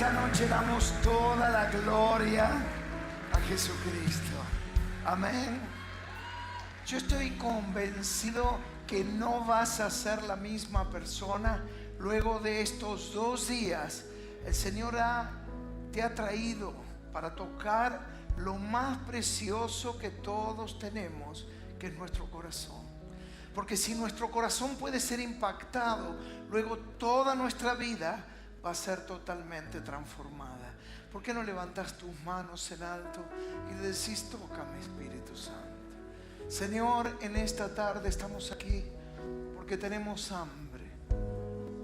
esta noche damos toda la gloria a Jesucristo. Amén. Yo estoy convencido que no vas a ser la misma persona luego de estos 2 días. El Señor te ha traído para tocar lo más precioso que todos tenemos, que es nuestro corazón. Porque si nuestro corazón puede ser impactado, luego toda nuestra vida va a ser totalmente transformada. ¿Por qué no levantas tus manos en alto y le decís: tócame, Espíritu Santo? Señor, en esta tarde estamos aquí porque tenemos hambre,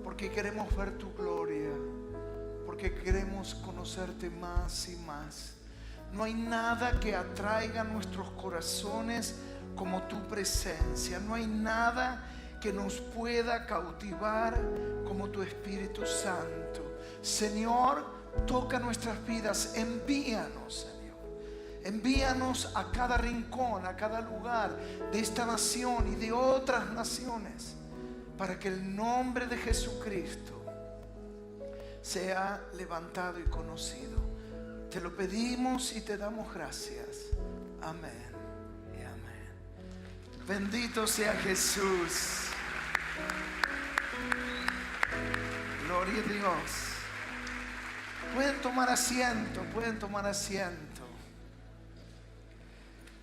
porque queremos ver tu gloria, porque queremos conocerte más y más. No hay nada que atraiga nuestros corazones como tu presencia. No hay nada que nos pueda cautivar como tu Espíritu Santo. Señor, toca nuestras vidas. Envíanos, Señor. Envíanos a cada rincón, a cada lugar de esta nación y de otras naciones, para que el nombre de Jesucristo sea levantado y conocido. Te lo pedimos y te damos gracias. Amén y amén. Bendito sea Jesús. Gloria a Dios. Pueden tomar asiento, pueden tomar asiento.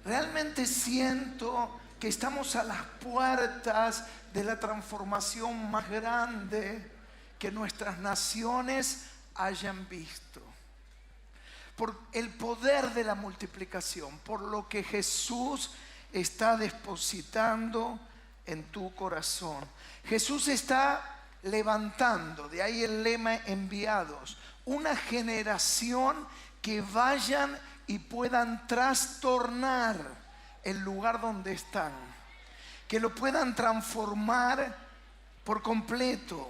Realmente siento que estamos a las puertas de la transformación más grande que nuestras naciones hayan visto. Por el poder de la multiplicación, por lo que Jesús está depositando en tu corazón. Jesús está levantando, de ahí el lema enviados, una generación que vayan y puedan trastornar el lugar donde están, que lo puedan transformar por completo,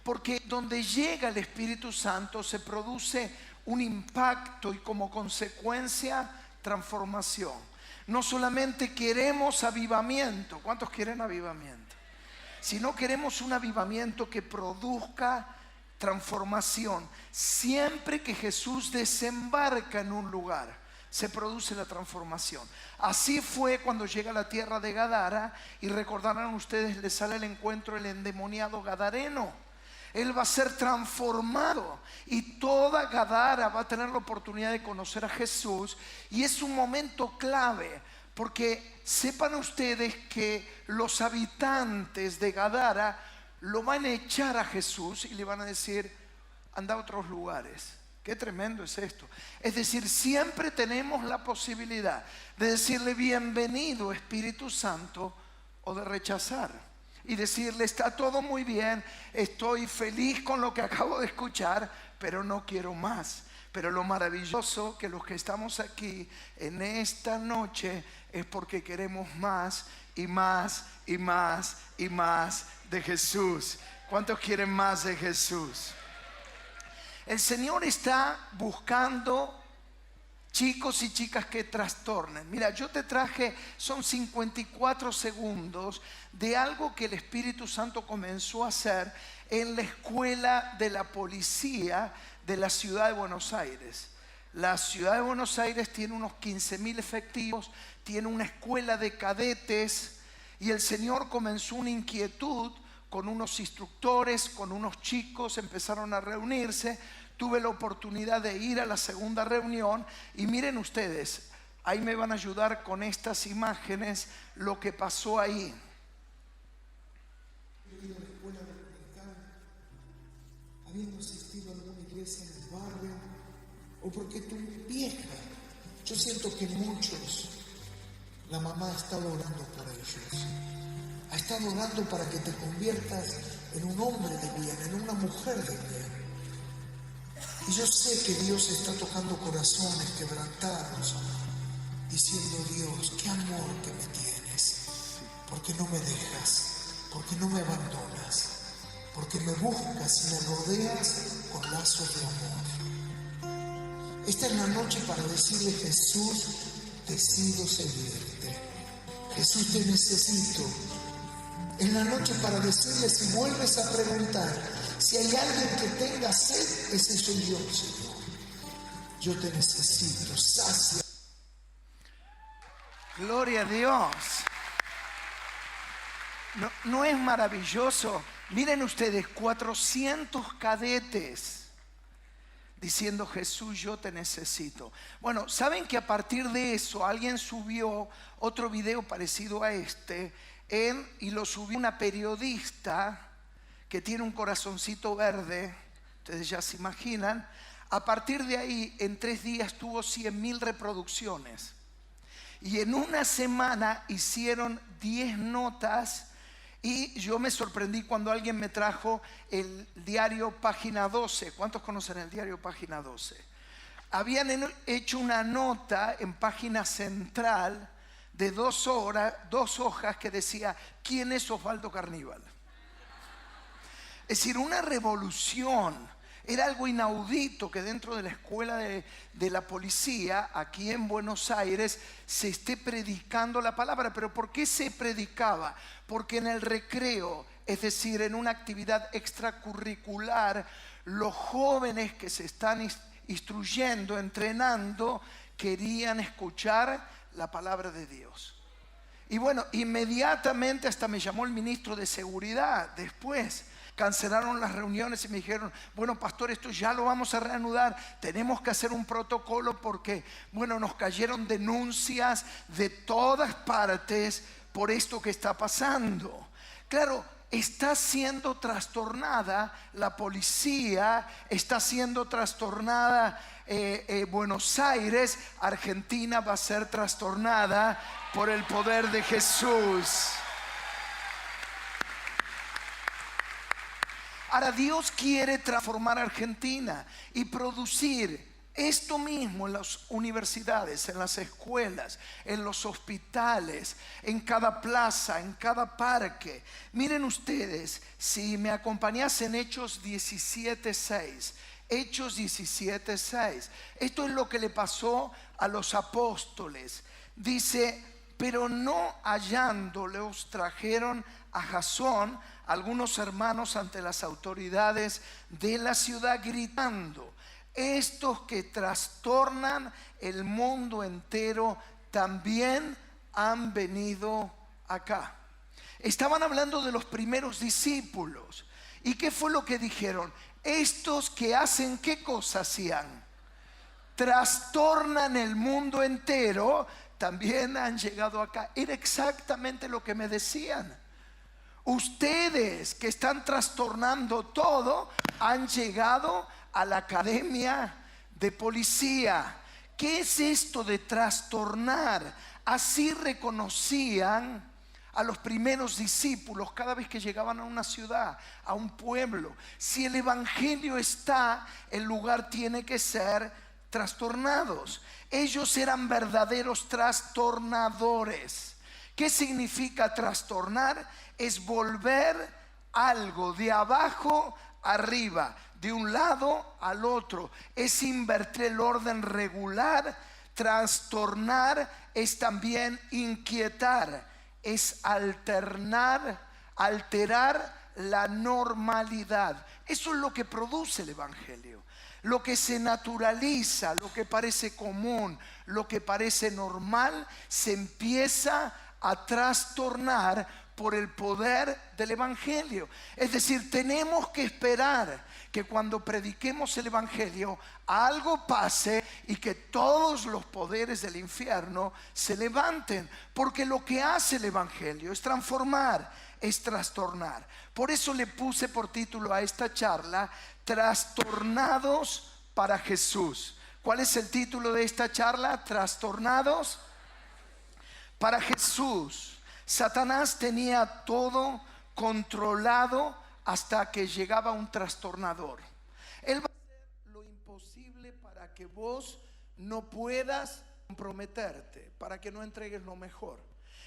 porque donde llega el Espíritu Santo se produce un impacto y como consecuencia transformación. No solamente queremos avivamiento, ¿cuántos quieren avivamiento? Sino queremos un avivamiento que produzca transformación. Siempre que Jesús desembarca en un lugar, se produce la transformación. Así fue cuando llega a la tierra de Gadara, y recordarán ustedes, le sale al encuentro el endemoniado gadareno. Él va a ser transformado y toda Gadara va a tener la oportunidad de conocer a Jesús. Y es un momento clave, porque sepan ustedes que los habitantes de Gadara lo van a echar a Jesús y le van a decir: anda a otros lugares. Qué tremendo es esto. Es decir, siempre tenemos la posibilidad de decirle bienvenido Espíritu Santo, o de rechazar y decirle: está todo muy bien, estoy feliz con lo que acabo de escuchar, pero no quiero más. Pero lo maravilloso que los que estamos aquí en esta noche es porque queremos más y más y más y más de Jesús. ¿Cuántos quieren más de Jesús? El Señor está buscando chicos y chicas que trastornen. Mira, yo te traje, son 54 segundos de algo que el Espíritu Santo comenzó a hacer en la escuela de la policía de la ciudad de Buenos Aires. La ciudad de Buenos Aires tiene unos 15.000 efectivos, tiene una escuela de cadetes, y el Señor comenzó una inquietud con unos instructores, con unos chicos, empezaron a reunirse. Tuve la oportunidad de ir a la segunda reunión y miren ustedes, ahí me van a ayudar con estas imágenes lo que pasó ahí. Habiendo asistido a alguna iglesia en el barrio, o porque tu vieja, yo siento que muchos, la mamá ha estado orando por ellos, ha estado orando para que te conviertas en un hombre de bien, en una mujer de bien. Y yo sé que Dios está tocando corazones quebrantados, diciendo: Dios, qué amor que me tienes, porque no me dejas, porque no me abandonas, porque me buscas y me rodeas con lazos de amor. Esta es la noche para decirle: Jesús, decido seguirte. Jesús, te necesito. Es la noche para decirle, si vuelves a preguntar, Si hay alguien que tenga sed, ese soy yo, Señor. Yo te necesito, sacia. Gloria a Dios. ¿No es maravilloso? Miren ustedes, 400 cadetes diciendo: Jesús, yo te necesito. Bueno, ¿saben que a partir de eso alguien subió otro video parecido a este? Y lo subió una periodista que tiene un corazoncito verde. Ustedes ya se imaginan. A partir de ahí, en 3 días tuvo 100.000 reproducciones. Y en una semana hicieron 10 notas. Y yo me sorprendí cuando alguien me trajo el diario Página 12. ¿Cuántos conocen el diario Página 12? Habían hecho una nota en página central de 2 hojas que decía: ¿quién es Osvaldo Carníbal? Es decir, una revolución. Era algo inaudito que dentro de la escuela de la policía, aquí en Buenos Aires, se esté predicando la palabra. ¿Pero por qué se predicaba? Porque en el recreo, es decir, en una actividad extracurricular, los jóvenes que se están instruyendo, entrenando, querían escuchar la palabra de Dios. Y bueno, inmediatamente hasta me llamó el ministro de Seguridad después. Cancelaron las reuniones y me dijeron: bueno, pastor, esto ya lo vamos a reanudar. Tenemos que hacer un protocolo porque, bueno, nos cayeron denuncias de todas partes por esto que está pasando. Claro, está siendo trastornada la policía, está siendo trastornada Buenos Aires. Argentina va a ser trastornada por el poder de Jesús. Ahora, Dios quiere transformar Argentina y producir esto mismo en las universidades, en las escuelas, en los hospitales, en cada plaza, en cada parque. Miren ustedes, si me acompañasen Hechos 17:6. Hechos 17:6. Esto es lo que le pasó a los apóstoles. Dice: pero no hallándolos, trajeron a Jasón, algunos hermanos, ante las autoridades de la ciudad, gritando: estos que trastornan el mundo entero también han venido acá. Estaban hablando de los primeros discípulos. ¿Y qué fue lo que dijeron? Estos que hacen, ¿qué cosa hacían? Trastornan el mundo entero, también han llegado acá. Era exactamente lo que me decían. Ustedes que están trastornando todo han llegado a la academia de policía. ¿Qué es esto de trastornar? Así reconocían a los primeros discípulos cada vez que llegaban a una ciudad, a un pueblo. Si el evangelio está, el lugar tiene que ser trastornados. Ellos eran verdaderos trastornadores. ¿Qué significa trastornar? Es volver algo de abajo arriba, de un lado al otro. Es invertir el orden regular. Trastornar es también inquietar, es alterar la normalidad. Eso es lo que produce el evangelio. Lo que se naturaliza, lo que parece común, lo que parece normal, se empieza a trastornar por el poder del evangelio. Es decir, tenemos que esperar que cuando prediquemos el evangelio algo pase y que todos los poderes del infierno se levanten, porque lo que hace el evangelio es transformar, es trastornar. Por eso le puse por título a esta charla: Trastornados para Jesús. ¿Cuál es el título de esta charla? Trastornados para Jesús. Satanás tenía todo controlado hasta que llegaba un trastornador. Él va a hacer lo imposible para que vos no puedas comprometerte, para que no entregues lo mejor.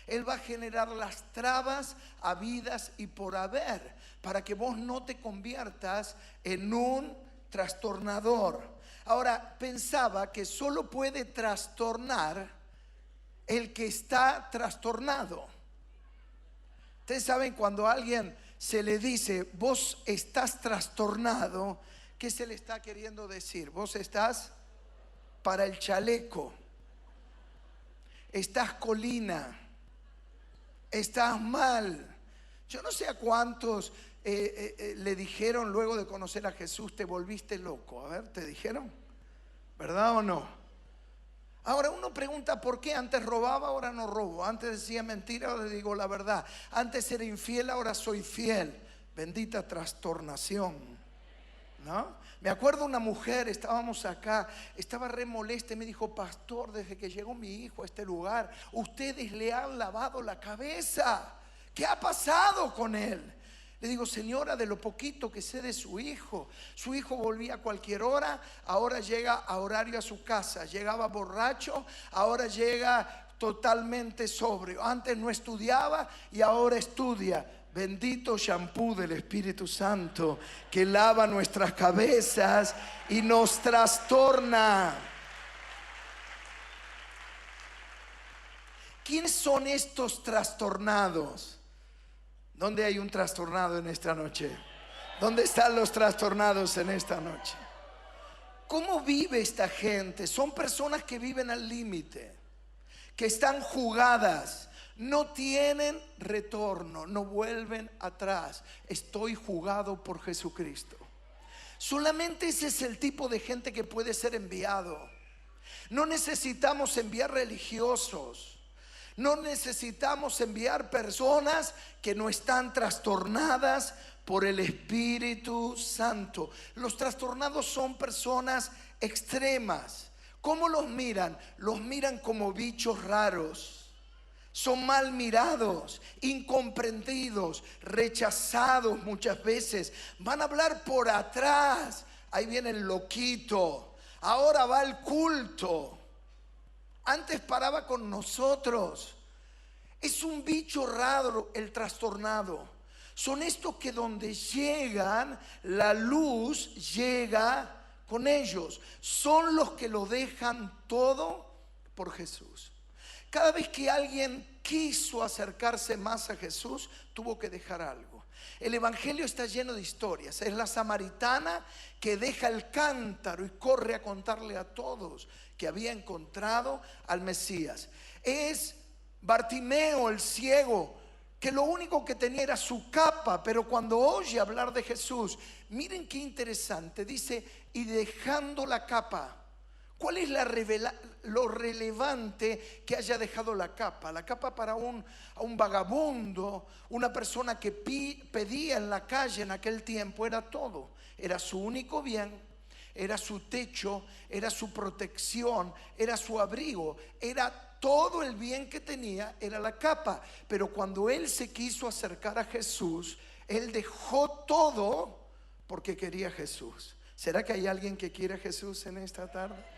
Él va a generar las trabas habidas y por haber, para que vos no te conviertas en un trastornador. Ahora, pensaba que solo puede trastornar el que está trastornado. Ustedes saben, cuando alguien se le dice, vos estás trastornado, ¿qué se le está queriendo decir? Vos estás para el chaleco, estás colina, estás mal. Yo no sé a cuántos le dijeron luego de conocer a Jesús, te volviste loco. A ver, ¿te dijeron? ¿Verdad o no? Ahora uno pregunta por qué. Antes robaba, ahora no robo. Antes decía mentira, ahora digo la verdad. Antes era infiel, ahora soy fiel. Bendita trastornación, ¿no? Me acuerdo una mujer, estábamos acá, estaba re molesta y me dijo, pastor, desde que llegó mi hijo a este lugar, ustedes le han lavado la cabeza. ¿Qué ha pasado con él? Le digo, señora, de lo poquito que sé de su hijo volvía a cualquier hora, ahora llega a horario a su casa. Llegaba borracho, ahora llega totalmente sobrio. Antes no estudiaba y ahora estudia. Bendito shampoo del Espíritu Santo que lava nuestras cabezas y nos trastorna. ¿Quiénes son estos trastornados? ¿Dónde hay un trastornado en esta noche? ¿Dónde están los trastornados en esta noche? ¿Cómo vive esta gente? Son personas que viven al límite, que están jugadas, no tienen retorno, no vuelven atrás. Estoy jugado por Jesucristo. Solamente ese es el tipo de gente que puede ser enviado. No necesitamos enviar religiosos. No necesitamos enviar personas que no están trastornadas por el Espíritu Santo. Los trastornados son personas extremas. ¿Cómo los miran? Los miran como bichos raros. Son mal mirados, incomprendidos, rechazados muchas veces. Van a hablar por atrás. Ahí viene el loquito. Ahora va al culto. Antes paraba con nosotros. Es un bicho raro el trastornado. Son estos que donde llegan, la luz llega con ellos. Son los que lo dejan todo por Jesús. Cada vez que alguien quiso acercarse más a Jesús, tuvo que dejar algo. El evangelio está lleno de historias. Es la samaritana que deja el cántaro y corre a contarle a todos que había encontrado al Mesías. Es Bartimeo el ciego, que lo único que tenía era su capa, pero cuando oye hablar de Jesús, miren qué interesante, dice, y dejando la capa. ¿Cuál es lo relevante que haya dejado la capa? La capa para un vagabundo, una persona que pedía en la calle en aquel tiempo, era todo. Era su único bien, era su techo, era su protección, era su abrigo, era todo el bien que tenía, era la capa. Pero cuando él se quiso acercar a Jesús, él dejó todo porque quería a Jesús. ¿Será que hay alguien que quiere a Jesús en esta tarde?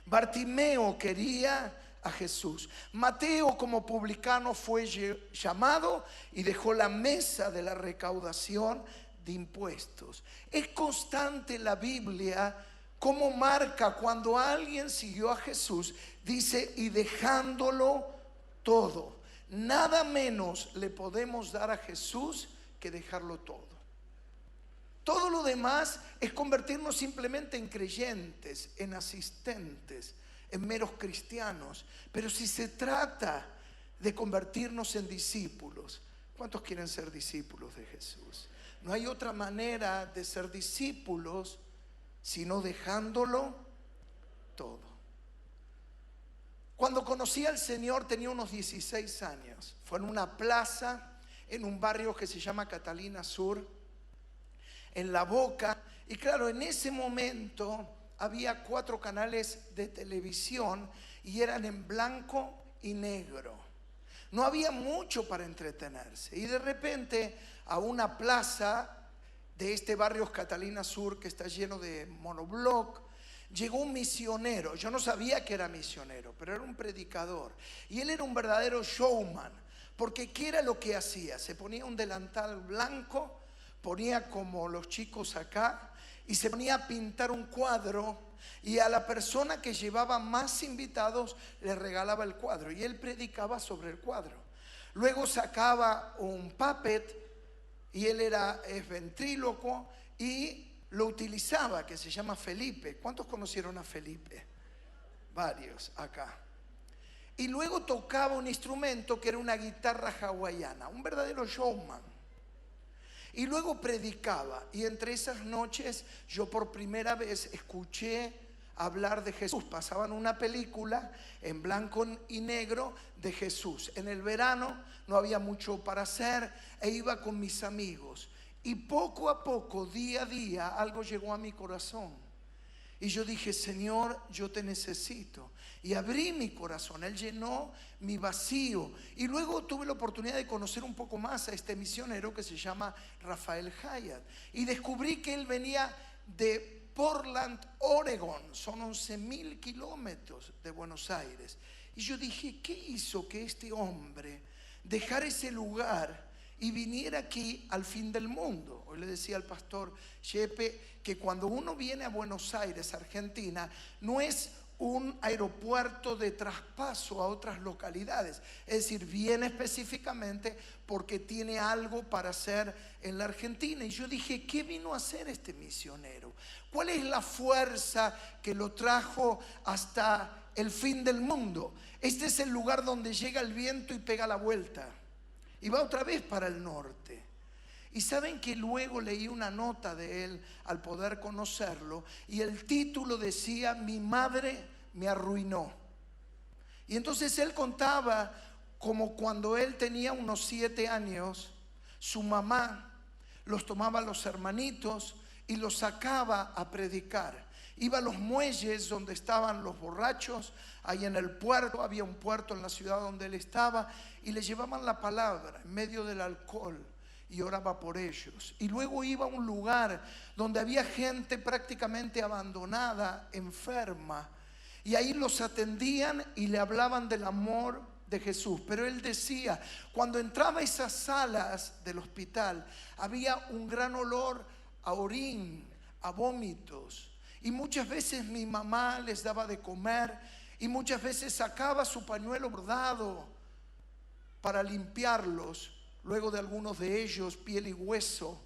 Bartimeo quería a Jesús. Mateo como publicano fue llamado y dejó la mesa de la recaudación de impuestos. Es constante la Biblia como marca cuando alguien siguió a Jesús. Dice, y dejándolo todo. Nada menos le podemos dar a Jesús que dejarlo todo. Todo lo demás es convertirnos simplemente en creyentes, en asistentes, en meros cristianos. Pero si se trata de convertirnos en discípulos, ¿cuántos quieren ser discípulos de Jesús? No hay otra manera de ser discípulos sino dejándolo todo. Cuando conocí al Señor tenía unos 16 años. Fue en una plaza, en un barrio que se llama Catalina Sur, en La Boca. Y claro, en ese momento había 4 canales de televisión y eran en blanco y negro. No había mucho para entretenerse. Y de repente a una plaza de este barrio Catalina Sur, que está lleno de monobloc, llegó un misionero. Yo no sabía que era misionero, pero era un predicador. Y él era un verdadero showman. Porque ¿qué era lo que hacía? Se ponía un delantal blanco, ponía como los chicos acá y se ponía a pintar un cuadro, y a la persona que llevaba más invitados le regalaba el cuadro y él predicaba sobre el cuadro. Luego sacaba un puppet y él es ventrílocuo y lo utilizaba, que se llama Felipe. ¿Cuántos conocieron a Felipe? Varios acá. Y luego tocaba un instrumento que era una guitarra hawaiana, un verdadero showman. Y luego predicaba, y entre esas noches yo por primera vez escuché hablar de Jesús. Pasaban una película en blanco y negro de Jesús. En el verano no había mucho para hacer e iba con mis amigos. Y poco a poco, día a día, algo llegó a mi corazón. Y yo dije, Señor, yo te necesito. Y abrí mi corazón, Él llenó mi vacío. Y luego tuve la oportunidad de conocer un poco más a este misionero que se llama Rafael Hyatt. Y descubrí que él venía de Portland, Oregon. Son 11,000 kilómetros de Buenos Aires. Y yo dije, ¿qué hizo que este hombre dejara ese lugar y viniera aquí al fin del mundo? Hoy le decía al pastor Chepe que cuando uno viene a Buenos Aires, Argentina, no es un aeropuerto de traspaso a otras localidades. Es decir, viene específicamente porque tiene algo para hacer en la Argentina. Y yo dije, ¿qué vino a hacer este misionero? ¿Cuál es la fuerza que lo trajo hasta el fin del mundo? Este es el lugar donde llega el viento y pega la vuelta y va otra vez para el norte. Y saben que luego leí una nota de él al poder conocerlo, y el título decía, mi madre me arruinó. Y entonces él contaba como cuando él tenía unos 7 años, su mamá los tomaba a los hermanitos y los sacaba a predicar. Iba a los muelles donde estaban los borrachos, ahí en el puerto, había un puerto en la ciudad donde él estaba, y le llevaban la palabra en medio del alcohol y oraba por ellos. Y luego iba a un lugar donde había gente prácticamente abandonada, enferma, y ahí los atendían y le hablaban del amor de Jesús. Pero él decía, cuando entraba a esas salas del hospital, había un gran olor a orín, a vómitos. Y muchas veces mi mamá les daba de comer, y muchas veces sacaba su pañuelo bordado para limpiarlos. Luego de algunos de ellos, piel y hueso,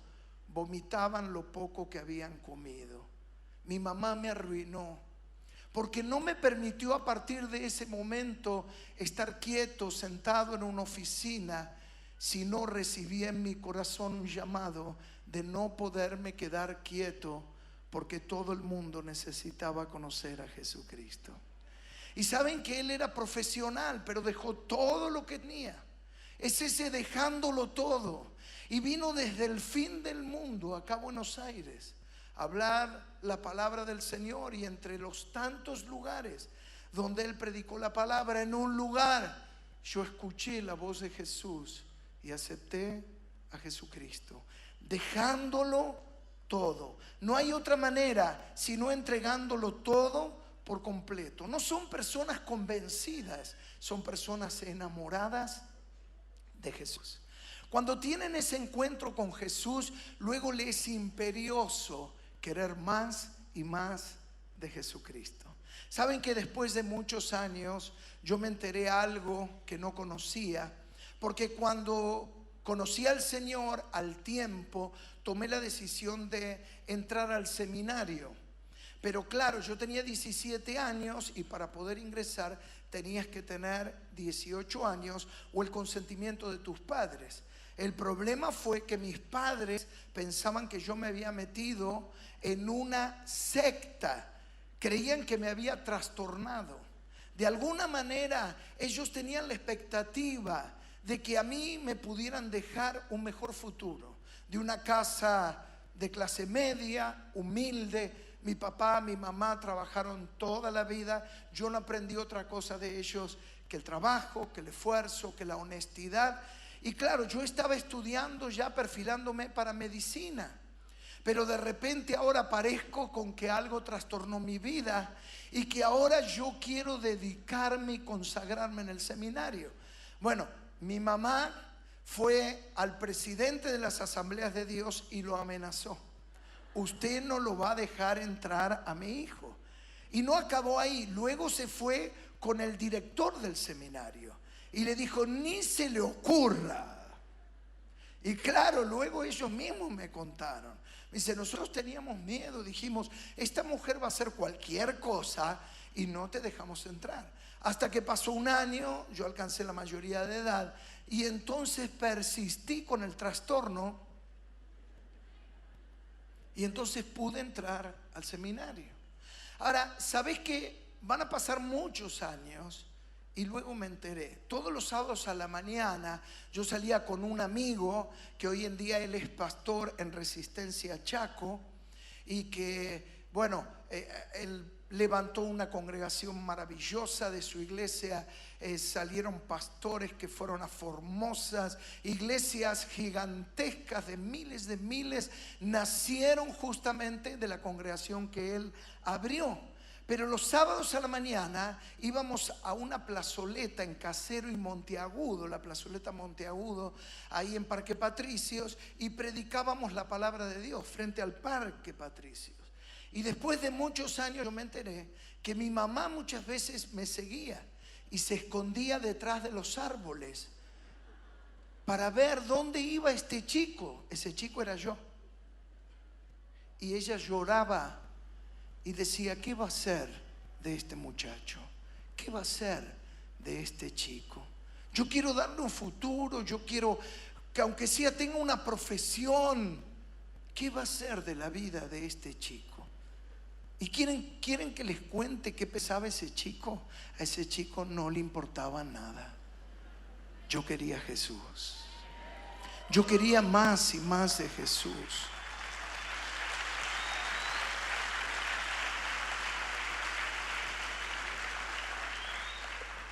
vomitaban lo poco que habían comido. Mi mamá me arruinó, porque no me permitió a partir de ese momento estar quieto, sentado en una oficina, sino recibí en mi corazón un llamado de no poderme quedar quieto, porque todo el mundo necesitaba conocer a Jesucristo. Y saben que él era profesional, pero dejó todo lo que tenía. Es ese dejándolo todo. Y vino desde el fin del mundo acá a Buenos Aires a hablar la palabra del Señor. Y entre los tantos lugares donde él predicó la palabra, en un lugar yo escuché la voz de Jesús y acepté a Jesucristo, dejándolo todo. No hay otra manera sino entregándolo todo por completo. No son personas convencidas, son personas enamoradas de Jesús. Cuando tienen ese encuentro con Jesús, luego le es imperioso querer más y más de Jesucristo. Saben que después de muchos años yo me enteré algo que no conocía, porque cuando conocí al Señor, al tiempo tomé la decisión de entrar al seminario. Pero claro, yo tenía 17 años y para poder ingresar tenías que tener 18 años o el consentimiento de tus padres. El problema fue que mis padres pensaban que yo me había metido en una secta. Creían que me había trastornado. De alguna manera ellos tenían la expectativa de que a mí me pudieran dejar un mejor futuro, de una casa de clase media, humilde. Mi papá, mi mamá trabajaron toda la vida. Yo no aprendí otra cosa de ellos que el trabajo, que el esfuerzo, que la honestidad. Y claro, yo estaba estudiando ya, perfilándome para medicina. Pero de repente ahora aparezco con que algo trastornó mi vida y que ahora yo quiero dedicarme y consagrarme en el seminario. Bueno, mi mamá fue al presidente de las Asambleas de Dios y lo amenazó. Usted no lo va a dejar entrar a mi hijo. Y no acabó ahí. Luego se fue con el director del seminario y le dijo, ni se le ocurra. Y claro, luego ellos mismos me contaron. Me dice, nosotros teníamos miedo, dijimos, esta mujer va a hacer cualquier cosa y no te dejamos entrar. Hasta que pasó un año, yo alcancé la mayoría de edad y entonces persistí con el trastorno y entonces pude entrar al seminario. Ahora, ¿sabés qué? Van a pasar muchos años y luego me enteré. Todos los sábados a la mañana yo salía con un amigo que hoy en día él es pastor en Resistencia Chaco y que, bueno, él levantó una congregación maravillosa de su iglesia. Salieron pastores que fueron a Formosas, iglesias gigantescas de miles, nacieron justamente de la congregación que él abrió. Pero los sábados a la mañana íbamos a una plazoleta en Casero y Monteagudo, la plazoleta Monteagudo, ahí en Parque Patricios, y predicábamos la palabra de Dios frente al Parque Patricios. Y después de muchos años yo me enteré que mi mamá muchas veces me seguía y se escondía detrás de los árboles para ver dónde iba este chico. Ese chico era yo. Y ella lloraba y decía, ¿qué va a ser de este muchacho? ¿Qué va a ser de este chico? Yo quiero darle un futuro, yo quiero que aunque sea tenga una profesión. ¿Qué va a ser de la vida de este chico? ¿Y quieren que les cuente qué pensaba ese chico? A ese chico no le importaba nada. Yo quería a Jesús. Yo quería más y más de Jesús.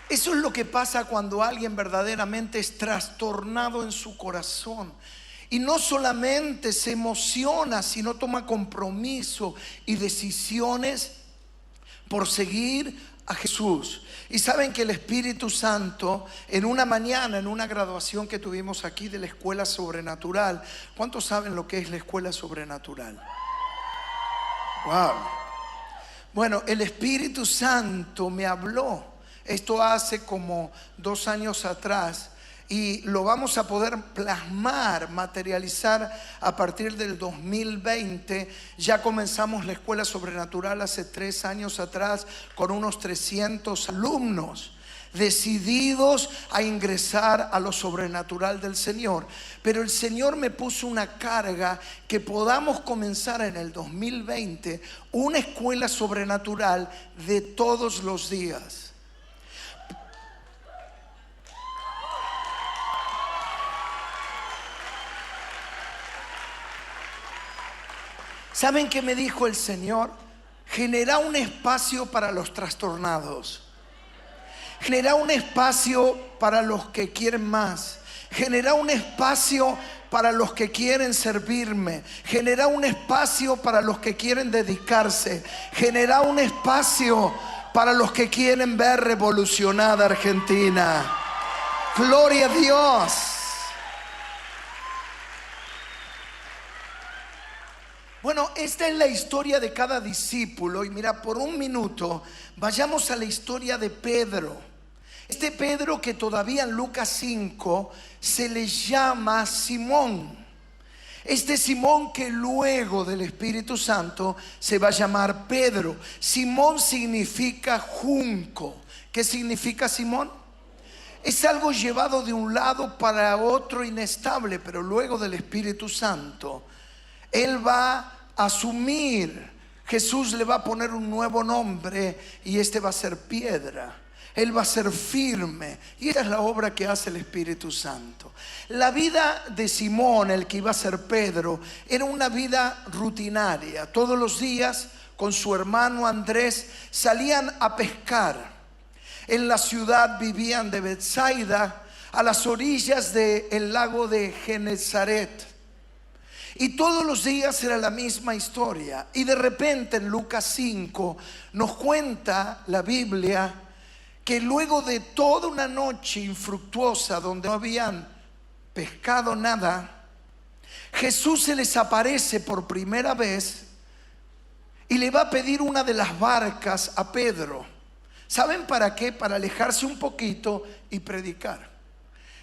Eso es lo que pasa cuando alguien verdaderamente es trastornado en su corazón. Y no solamente se emociona, sino toma compromiso y decisiones por seguir a Jesús. Y saben que el Espíritu Santo, en una mañana, en una graduación que tuvimos aquí de la Escuela Sobrenatural, ¿cuántos saben lo que es la Escuela Sobrenatural? Wow. Bueno, el Espíritu Santo me habló. Esto hace como 2 años atrás. Y lo vamos a poder plasmar, materializar a partir del 2020. Ya comenzamos la Escuela Sobrenatural hace 3 años atrás con unos 300 alumnos decididos a ingresar a lo sobrenatural del Señor. Pero el Señor me puso una carga que podamos comenzar en el 2020 una escuela sobrenatural de todos los días. ¿Saben qué me dijo el Señor? Genera un espacio para los trastornados. Genera un espacio para los que quieren más. Genera un espacio para los que quieren servirme. Genera un espacio para los que quieren dedicarse. Genera un espacio para los que quieren ver revolucionada Argentina. Gloria a Dios. Bueno, esta es la historia de cada discípulo. Y mira, por un minuto vayamos a la historia de Pedro. Este Pedro que todavía en Lucas 5 se le llama Simón. Este Simón que luego del Espíritu Santo se va a llamar Pedro. Simón significa junco. ¿Qué significa Simón? Es algo llevado de un lado para otro inestable, pero luego del Espíritu Santo él va a asumir, Jesús le va a poner un nuevo nombre y este va a ser piedra. Él va a ser firme. Y esa es la obra que hace el Espíritu Santo. La vida de Simón, el que iba a ser Pedro, era una vida rutinaria. Todos los días con su hermano Andrés salían a pescar. En la ciudad vivían de Betsaida, a las orillas del lago de Genezaret. Y todos los días era la misma historia. Y de repente en Lucas 5 nos cuenta la Biblia que luego de toda una noche infructuosa donde no habían pescado nada, Jesús se les aparece por primera vez y le va a pedir una de las barcas a Pedro. ¿Saben para qué? Para alejarse un poquito y predicar.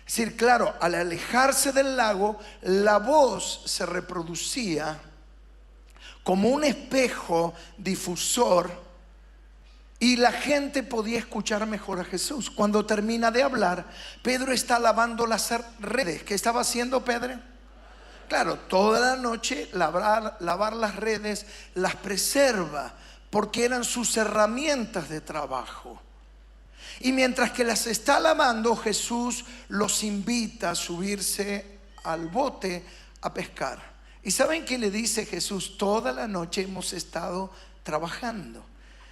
Es decir, claro, al alejarse del lago, la voz se reproducía como un espejo difusor y la gente podía escuchar mejor a Jesús. Cuando termina de hablar, Pedro está lavando las redes. ¿Qué estaba haciendo Pedro? Claro, toda la noche lavar las redes las preserva porque eran sus herramientas de trabajo. Y mientras que las está lavando, Jesús los invita a subirse al bote a pescar. ¿Y saben qué le dice Jesús? Toda la noche hemos estado trabajando.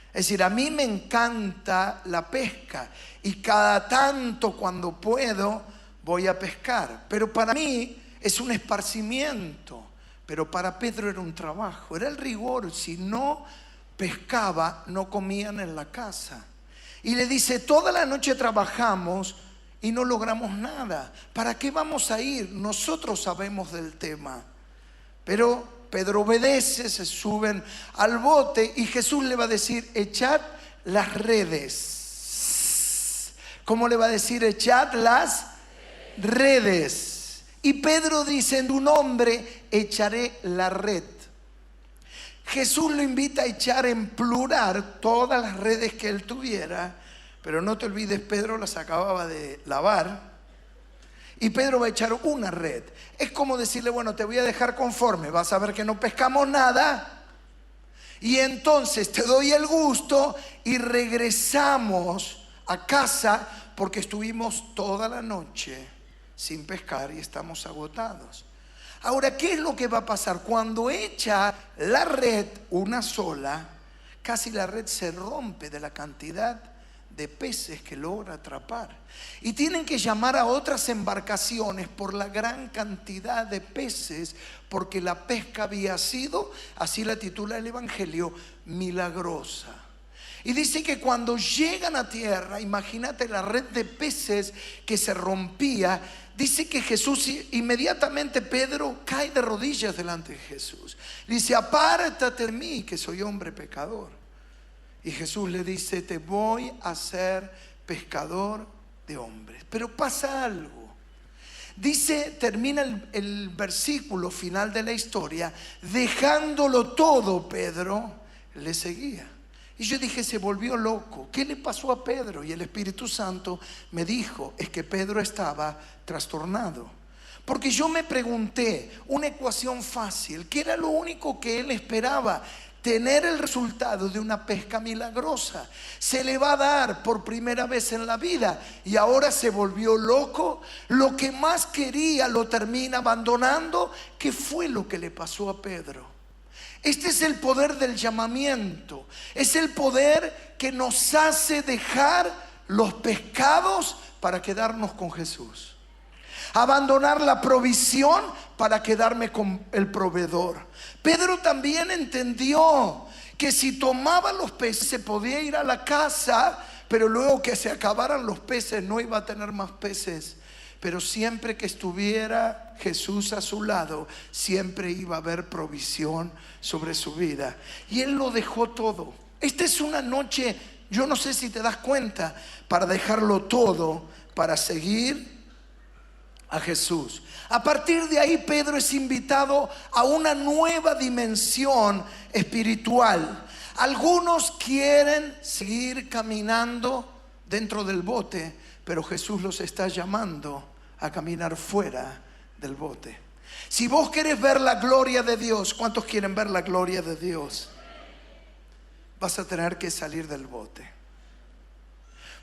Es decir, a mí me encanta la pesca y cada tanto cuando puedo voy a pescar. Pero para mí es un esparcimiento. Pero para Pedro era un trabajo, era el rigor. Si no pescaba, no comían en la casa. Y le dice, toda la noche trabajamos y no logramos nada. ¿Para qué vamos a ir? Nosotros sabemos del tema. Pero Pedro obedece, se suben al bote y Jesús le va a decir, echad las redes. ¿Cómo le va a decir? Echad las redes. Y Pedro dice, en tu nombre echaré la red. Jesús lo invita a echar en plural todas las redes que él tuviera, pero no te olvides, Pedro las acababa de lavar y Pedro va a echar una red. Es como decirle, bueno, te voy a dejar conforme, vas a ver que no pescamos nada y entonces te doy el gusto y regresamos a casa porque estuvimos toda la noche sin pescar y estamos agotados. Ahora, ¿qué es lo que va a pasar? Cuando echa la red, una sola, casi la red se rompe de la cantidad de peces que logra atrapar. Y tienen que llamar a otras embarcaciones por la gran cantidad de peces, porque la pesca había sido, así la titula el Evangelio, milagrosa. Y dice que cuando llegan a tierra, imagínate la red de peces que se rompía. Dice que Jesús, inmediatamente Pedro cae de rodillas delante de Jesús. Dice, apártate de mí, que soy hombre pecador. Y Jesús le dice, te voy a hacer pescador de hombres. Pero pasa algo. Dice, termina el versículo final de la historia, dejándolo todo, Pedro le seguía. Y yo dije, se volvió loco. ¿Qué le pasó a Pedro? Y el Espíritu Santo me dijo, es que Pedro estaba trastornado. Porque yo me pregunté, una ecuación fácil, ¿qué era lo único que él esperaba? Tener el resultado de una pesca milagrosa. Se le va a dar por primera vez en la vida y ahora se volvió loco. Lo que más quería lo termina abandonando. ¿Qué fue lo que le pasó a Pedro? Este es el poder del llamamiento. Es el poder que nos hace dejar los pescados para quedarnos con Jesús. Abandonar la provisión para quedarme con el proveedor. Pedro también entendió que si tomaba los peces se podía ir a la casa, pero luego que se acabaran los peces no iba a tener más peces. Pero siempre que estuviera Jesús a su lado, siempre iba a haber provisión sobre su vida. Y él lo dejó todo. Esta es una noche, yo no sé si te das cuenta, para dejarlo todo, para seguir a Jesús. A partir de ahí Pedro es invitado a una nueva dimensión espiritual. Algunos quieren seguir caminando dentro del bote, pero Jesús los está llamando a caminar fuera del bote. Si vos querés ver la gloria de Dios, ¿cuántos quieren ver la gloria de Dios? Vas a tener que salir del bote.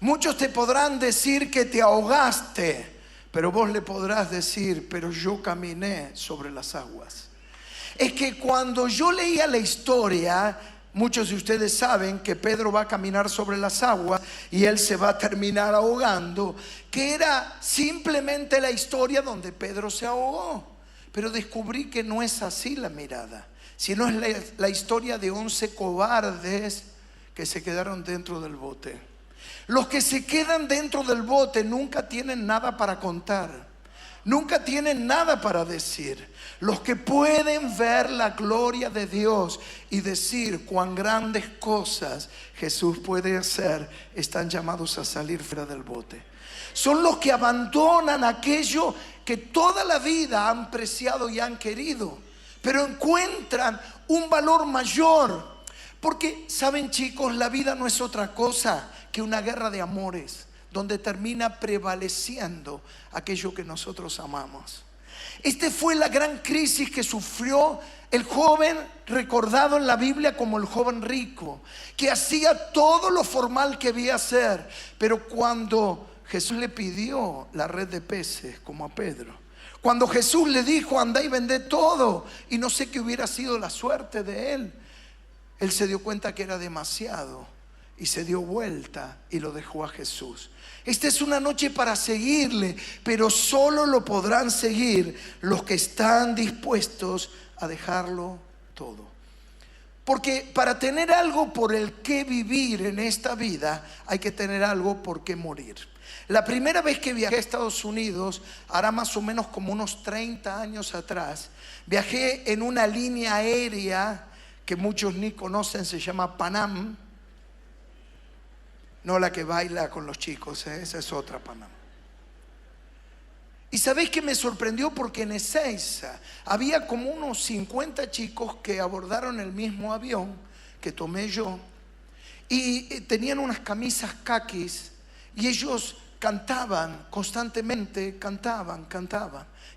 Muchos te podrán decir que te ahogaste, pero vos le podrás decir, pero yo caminé sobre las aguas. Es que cuando yo leía la historia, muchos de ustedes saben que Pedro va a caminar sobre las aguas y él se va a terminar ahogando, que era simplemente la historia donde Pedro se ahogó. Pero descubrí que no es así la mirada, sino es la historia de 11 cobardes que se quedaron dentro del bote. Los que se quedan dentro del bote nunca tienen nada para contar. nunca tienen nada para decir. Los que pueden ver la gloria de Dios y decir cuán grandes cosas Jesús puede hacer, están llamados a salir fuera del bote. Son los que abandonan aquello que toda la vida han preciado y han querido, pero encuentran un valor mayor. Porque, ¿saben, chicos? La vida no es otra cosa que una guerra de amores, donde termina prevaleciendo aquello que nosotros amamos. Esta fue la gran crisis que sufrió el joven recordado en la Biblia como el joven rico, que hacía todo lo formal que debía hacer, pero cuando Jesús le pidió la red de peces, como a Pedro, cuando Jesús le dijo: andá y vendé todo, y no sé qué hubiera sido la suerte de él, él se dio cuenta que era demasiado y se dio vuelta y lo dejó a Jesús. Esta es una noche para seguirle, pero solo lo podrán seguir los que están dispuestos a dejarlo todo. Porque para tener algo por el que vivir en esta vida, hay que tener algo por qué morir. La primera vez que viajé a Estados Unidos, hará más o menos como unos 30 años atrás, viajé en una línea aérea que muchos ni conocen, se llama Pan Am. No la que baila con los chicos, esa es otra Pan Am. Y sabéis que me sorprendió porque en Ezeiza había como unos 50 chicos que abordaron el mismo avión que tomé yo, y tenían unas camisas caquis, y ellos cantaban constantemente, cantaban.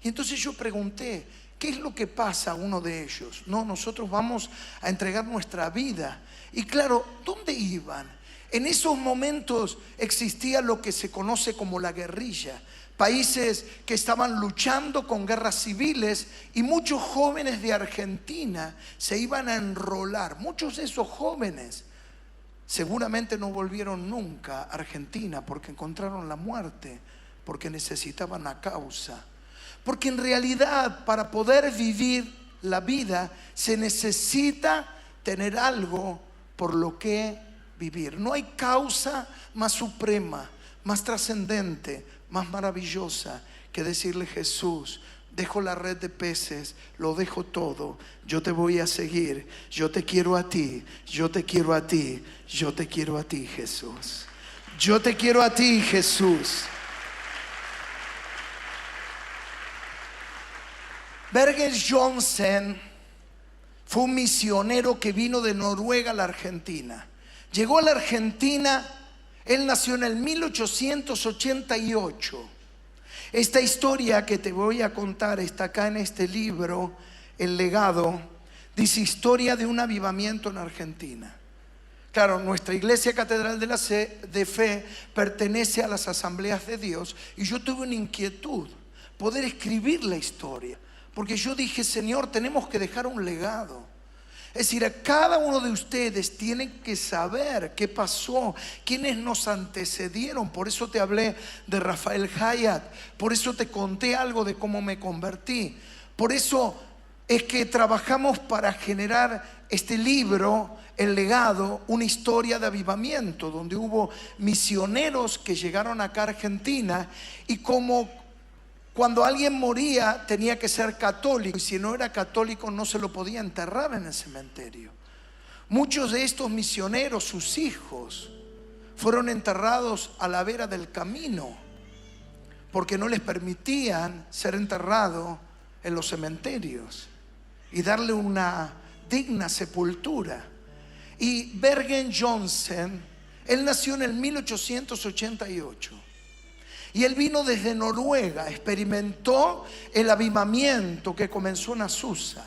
Y entonces yo pregunté: ¿qué es lo que pasa a uno de ellos? No, nosotros vamos a entregar nuestra vida. Y claro, ¿dónde iban? En esos momentos existía lo que se conoce como la guerrilla. Países que estaban luchando con guerras civiles, y muchos jóvenes de Argentina se iban a enrolar. Muchos de esos jóvenes seguramente no volvieron nunca a Argentina porque encontraron la muerte, porque necesitaban la causa. Porque en realidad, para poder vivir la vida, se necesita tener algo por lo que vivir. No hay causa más suprema, más trascendente, más maravillosa que decirle: Jesús, dejo la red de peces, lo dejo todo, yo te voy a seguir, yo te quiero a ti, yo te quiero a ti, yo te quiero a ti, Jesús. Yo te quiero a ti, Jesús. Bergen Johnsen fue un misionero que vino de Noruega a la Argentina. Llegó a la Argentina, él nació en el 1888. Esta historia que te voy a contar está acá en este libro, El Legado. Dice: historia de un avivamiento en Argentina. Claro, nuestra iglesia Catedral de Fe pertenece a las Asambleas de Dios, y yo tuve una inquietud, poder escribir la historia, porque yo dije: Señor, tenemos que dejar un legado. Es decir, a cada uno de ustedes tienen que saber qué pasó, quiénes nos antecedieron. Por eso te hablé de Rafael Hayat, por eso te conté algo de cómo me convertí. Por eso es que trabajamos para generar este libro, El Legado, una historia de avivamiento, donde hubo misioneros que llegaron acá a Argentina, y como cuando alguien moría tenía que ser católico, y si no era católico no se lo podía enterrar en el cementerio. Muchos de estos misioneros, sus hijos, fueron enterrados a la vera del camino, porque no les permitían ser enterrados en los cementerios y darle una digna sepultura. Y Bergen Johnsen, él nació en el 1888. Y él vino desde Noruega, experimentó el avivamiento que comenzó en Azusa.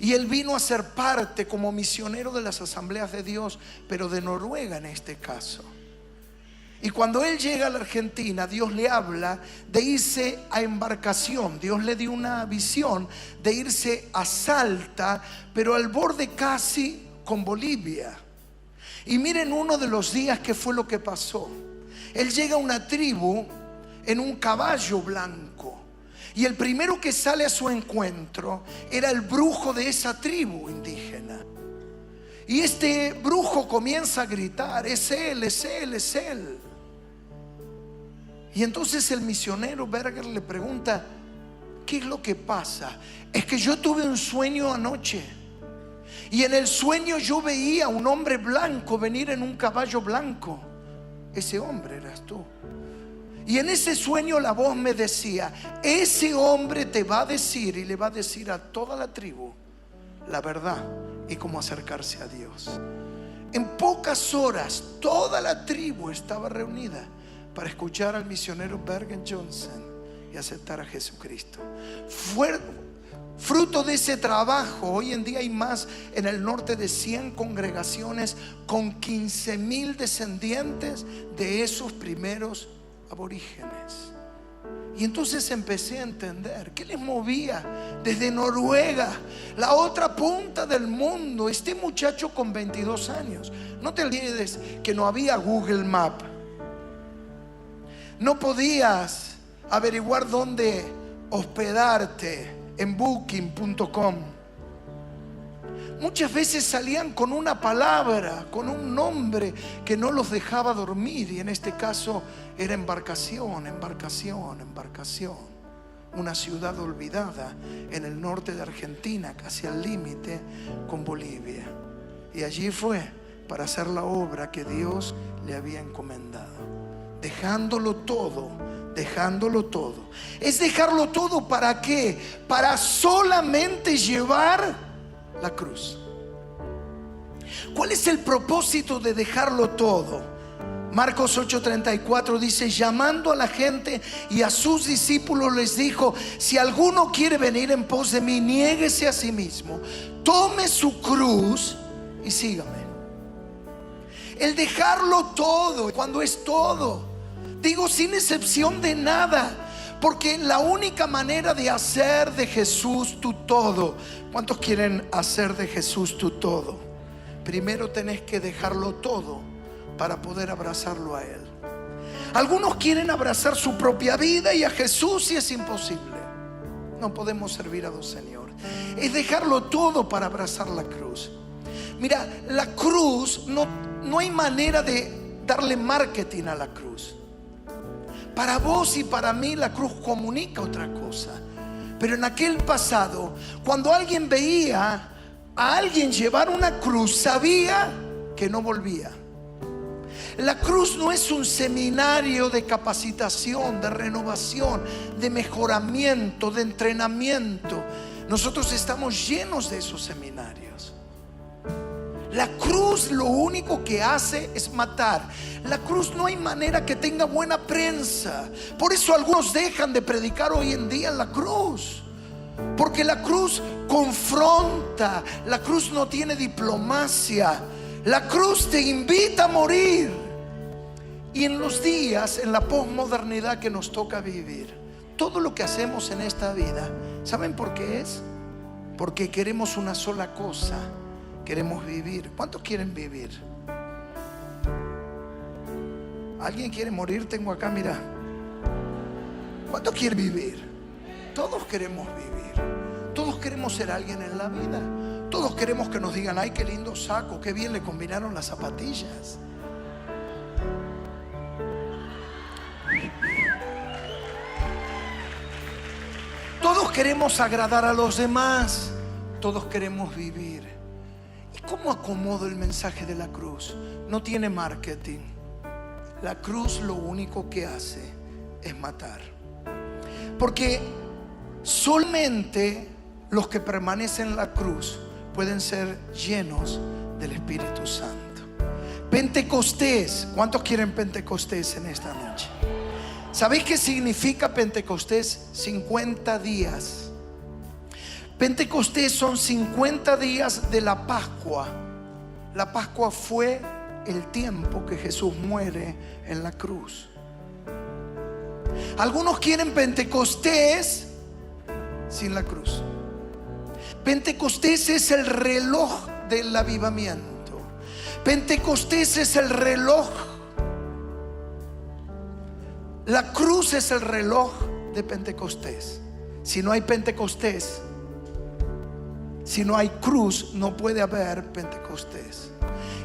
Y él vino a ser parte como misionero de las Asambleas de Dios, pero de Noruega en este caso. Y cuando él llega a la Argentina, Dios le habla de irse a embarcación. Dios le dio una visión de irse a Salta, pero al borde casi con Bolivia. Y miren uno de los días que fue lo que pasó. Él llega a una tribu en un caballo blanco, y el primero que sale a su encuentro era el brujo de esa tribu indígena. Y este brujo comienza a gritar: es él, es él, es él. Y entonces el misionero Berger le pregunta: ¿qué es lo que pasa? Es que yo tuve un sueño anoche. Y en el sueño yo veía a un hombre blanco venir en un caballo blanco. Ese hombre eras tú. Y en ese sueño la voz me decía: ese hombre te va a decir y le va a decir a toda la tribu la verdad y cómo acercarse a Dios. En pocas horas toda la tribu estaba reunida para escuchar al misionero Bergen Johnson y aceptar a Jesucristo. Fue fruto de ese trabajo. Hoy en día hay más en el norte de 100 congregaciones con 15,000 descendientes de esos primeros aborígenes. Y entonces empecé a entender qué les movía desde Noruega, la otra punta del mundo. Este muchacho con 22 años. No te olvides que no había Google Maps. No podías averiguar dónde hospedarte en booking.com. Muchas veces salían con una palabra, con un nombre que no los dejaba dormir. Y en este caso era embarcación, embarcación, embarcación. Una ciudad olvidada en el norte de Argentina, casi al límite con Bolivia. Y allí fue para hacer la obra que Dios le había encomendado. Dejándolo todo, dejándolo todo. Es dejarlo todo, ¿para qué? Para solamente llevar la cruz. ¿Cuál es el propósito de dejarlo todo? Marcos 8:34 dice: llamando a la gente y a sus discípulos les dijo: si alguno quiere venir en pos de mí, niéguese a sí mismo, tome su cruz y sígame. El dejarlo todo, cuando es todo, digo sin excepción de nada, porque la única manera de hacer de Jesús tu todo. ¿Cuántos quieren hacer de Jesús tu todo? Primero tenés que dejarlo todo para poder abrazarlo a Él. Algunos quieren abrazar su propia vida y a Jesús, y es imposible. No podemos servir a dos señores. Es dejarlo todo para abrazar la cruz. Mira, la cruz, no hay manera de darle marketing a la cruz. Para vos y para mí la cruz comunica otra cosa. Pero en aquel pasado, cuando alguien veía a alguien llevar una cruz, sabía que no volvía. La cruz no es un seminario de capacitación, de renovación, de mejoramiento, de entrenamiento. Nosotros estamos llenos de esos seminarios. La cruz lo único que hace es matar. La cruz no hay manera que tenga buena prensa. Por eso algunos dejan de predicar hoy en día en la cruz, porque la cruz confronta. La cruz no tiene diplomacia. La cruz te invita a morir. Y en los días, en la posmodernidad que nos toca vivir, todo lo que hacemos en esta vida, ¿saben por qué es? Porque queremos una sola cosa. Queremos vivir. ¿Cuántos quieren vivir? ¿Alguien quiere morir? Tengo acá, mira. ¿Cuántos quieren vivir? Todos queremos vivir. Todos queremos ser alguien en la vida. Todos queremos que nos digan: ay, qué lindo saco, qué bien le combinaron las zapatillas. Todos queremos agradar a los demás. Todos queremos vivir. ¿Cómo acomodo el mensaje de la cruz? No tiene marketing. La cruz lo único que hace es matar. Porque solamente los que permanecen en la cruz pueden ser llenos del Espíritu Santo. Pentecostés. ¿Cuántos quieren Pentecostés en esta noche? ¿Sabéis qué significa Pentecostés? 50 días. Pentecostés son 50 días de la Pascua. La Pascua fue el tiempo que Jesús muere en la cruz. Algunos quieren Pentecostés sin la cruz. Pentecostés es el reloj del avivamiento. Pentecostés es el reloj. La cruz es el reloj de Pentecostés. Si no hay Pentecostés, si no hay cruz, no puede haber Pentecostés.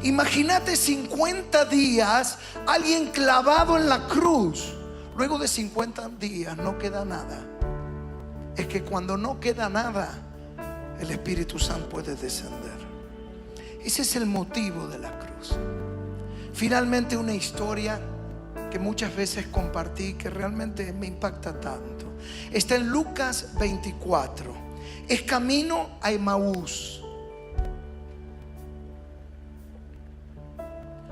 Imagínate 50 días alguien clavado en la cruz. Luego de 50 días no queda nada. es que cuando no queda nada, el Espíritu Santo puede descender. Ese es el motivo de la cruz. Finalmente, una historia que muchas veces compartí, que realmente me impacta tanto, está en Lucas 24. Es camino a Emaús.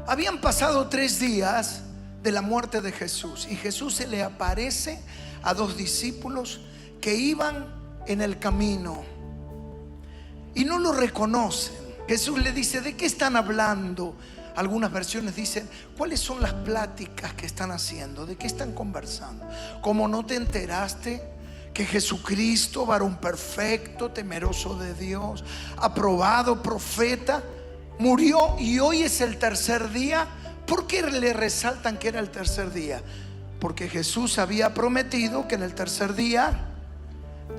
Habían pasado 3 días de la muerte de Jesús, y Jesús se le aparece a 2 discípulos que iban en el camino y no lo reconocen. Jesús le dice: ¿de qué están hablando? Algunas versiones dicen: ¿cuáles son las pláticas que están haciendo? ¿De qué están conversando? ¿Cómo no te enteraste que Jesucristo, varón perfecto, temeroso de Dios, aprobado profeta, murió y hoy es el 3er día? ¿Por qué le resaltan que era el 3er día? Porque Jesús había prometido que en el 3er día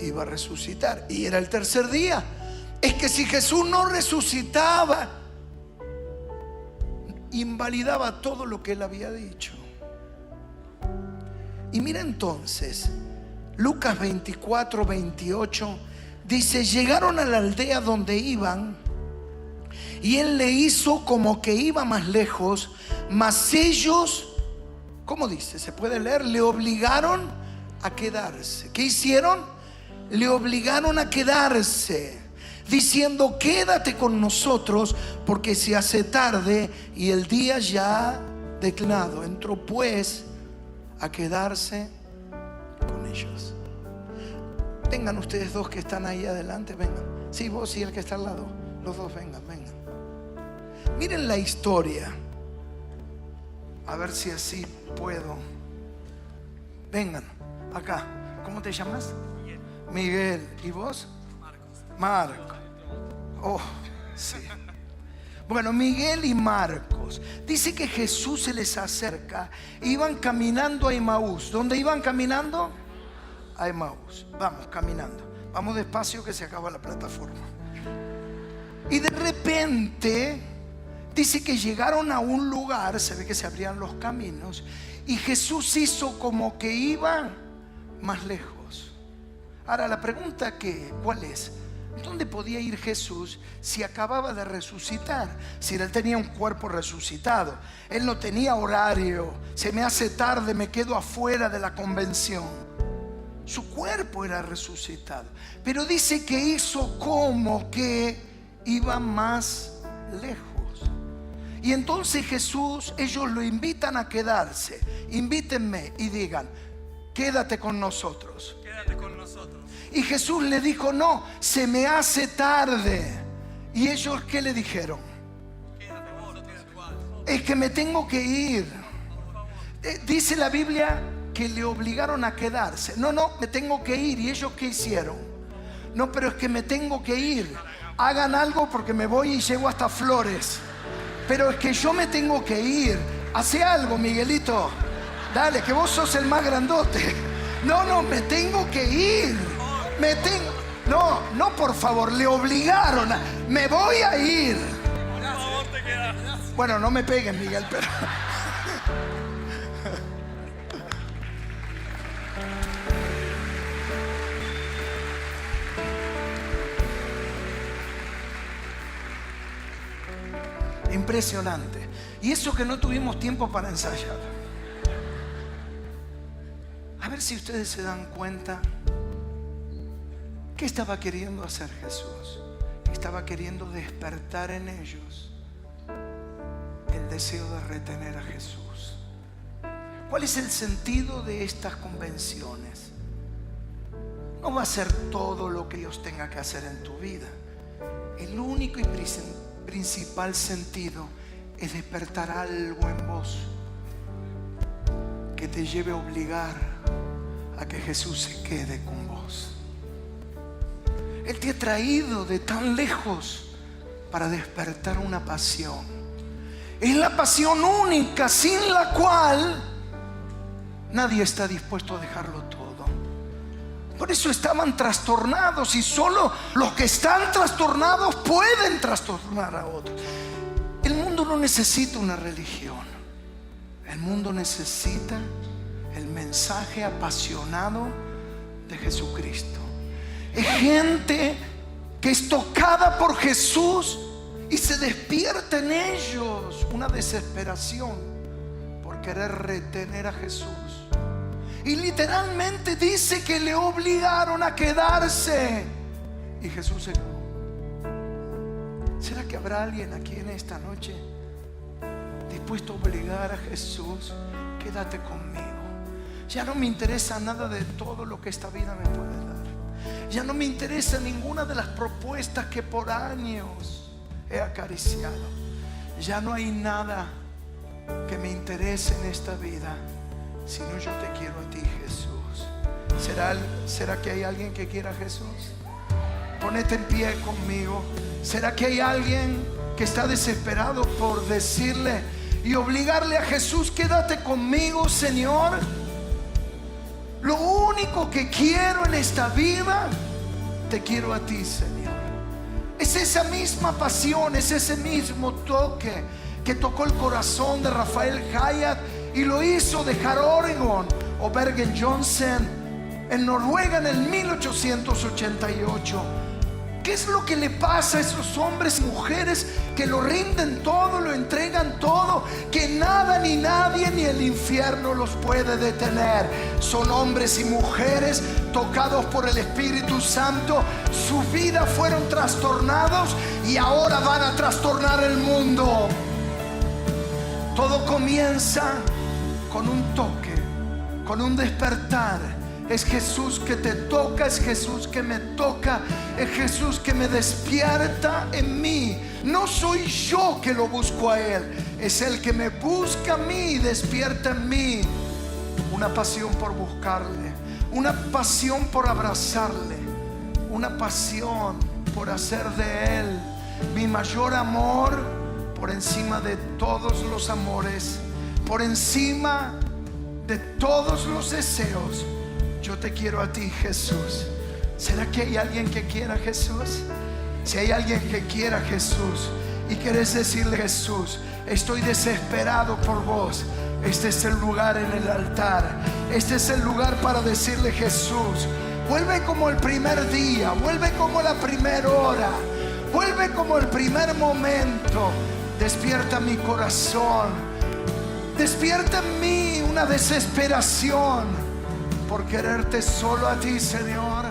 iba a resucitar, y era el 3er día. Es que si Jesús no resucitaba, invalidaba todo lo que él había dicho. Y mira entonces, Lucas 24, 28 dice: llegaron a la aldea donde iban, y él le hizo como que iba más lejos, mas ellos, ¿cómo dice? Se puede leer, le obligaron a quedarse. ¿Qué hicieron? Le obligaron a quedarse, diciendo: quédate con nosotros, porque se hace tarde y el día ya ha declinado. Entró pues a quedarse con ellos. Vengan ustedes 2 que están ahí adelante, vengan. Sí, vos y el que está al lado, los 2 vengan. Miren la historia. A ver si así puedo. Vengan acá. ¿Cómo te llamas? Miguel. ¿Y vos? Marcos. Oh, sí. Bueno, Miguel y Marcos. Dice que Jesús se les acerca. Iban caminando a Emaús. ¿Dónde iban caminando? A Emaús. Vamos caminando. Vamos despacio que se acaba la plataforma. Y de repente dice que llegaron a un lugar. Se ve que se abrían los caminos, y Jesús hizo como que iba más lejos. Ahora la pregunta ¿cuál es? ¿Dónde podía ir Jesús si acababa de resucitar? Si él tenía un cuerpo resucitado. Él no tenía horario. Se me hace tarde, me quedo afuera de la convención. Su cuerpo era resucitado. Pero dice que hizo como que iba más lejos. Y entonces Jesús, ellos lo invitan a quedarse. Invítenme y digan: quédate con nosotros. Quédate con nosotros. Y Jesús le dijo: no, se me hace tarde. Y ellos, ¿qué le dijeron? Quédate vos, es que me tengo que ir. Dice la Biblia que le obligaron a quedarse. No, me tengo que ir. ¿Y ellos qué hicieron? No, pero es que me tengo que ir. Hagan algo porque me voy y llego hasta Flores. Pero es que yo me tengo que ir. Hace algo, Miguelito. Dale, que vos sos el más grandote. No, me tengo que ir. No, por favor, le obligaron. Me voy a ir. por favor, te quedas. Bueno, no me peguen, Miguel, pero... Impresionante. Y eso que no tuvimos tiempo para ensayar. A ver si ustedes se dan cuenta. ¿Qué estaba queriendo hacer Jesús? Estaba queriendo despertar en ellos el deseo de retener a Jesús. ¿Cuál es el sentido de estas convenciones? No va a ser todo lo que Dios tenga que hacer en tu vida. El único y principal sentido es despertar algo en vos que te lleve a obligar a que Jesús se quede con vos. Él te ha traído de tan lejos para despertar una pasión. Es la pasión única sin la cual nadie está dispuesto a dejarlo todo. Por eso estaban trastornados, y solo los que están trastornados pueden trastornar a otros. El mundo no necesita una religión. El mundo necesita el mensaje apasionado de Jesucristo. Es gente que es tocada por Jesús y se despierta en ellos una desesperación por querer retener a Jesús. Y literalmente dice que le obligaron a quedarse y Jesús se quedó. ¿Será que habrá alguien aquí en esta noche dispuesto a obligar a Jesús? Quédate conmigo. Ya no me interesa nada de todo lo que esta vida me puede dar. Ya no me interesa ninguna de las propuestas que por años he acariciado. Ya no hay nada que me interese en esta vida, sino yo te quiero a ti, Jesús. ¿Será que hay alguien que quiera a Jesús? Ponete en pie conmigo. ¿Será que hay alguien que está desesperado por decirle y obligarle a Jesús: quédate conmigo, Señor? Lo único que quiero en esta vida, te quiero a ti, Señor. Es esa misma pasión, es ese mismo toque que tocó el corazón de Rafael Hyatt y lo hizo dejar Oregon o Bergen-Belsen en Noruega en el 1888. ¿Qué es lo que le pasa a esos hombres y mujeres que lo rinden todo, lo entregan todo, que nada ni nadie ni el infierno los puede detener? Son hombres y mujeres tocados por el Espíritu Santo. Su vida fueron trastornados y ahora van a trastornar el mundo. Todo comienza con un toque, con un despertar. Es Jesús que te toca, es Jesús que me toca, es Jesús que me despierta en mí. No soy yo que lo busco a Él, es Él que me busca a mí y despierta en mí una pasión por buscarle, una pasión por abrazarle, una pasión por hacer de Él mi mayor amor, por encima de todos los amores, por encima de todos los deseos. Yo te quiero a ti, Jesús. ¿Será que hay alguien que quiera a Jesús? Si hay alguien que quiera a Jesús y quieres decirle: Jesús, estoy desesperado por vos, este es el lugar en el altar. Este es el lugar para decirle: Jesús, vuelve como el primer día, vuelve como la primera hora, vuelve como el primer momento. Despierta mi corazón, despierta en mí una desesperación por quererte solo a ti, Señor.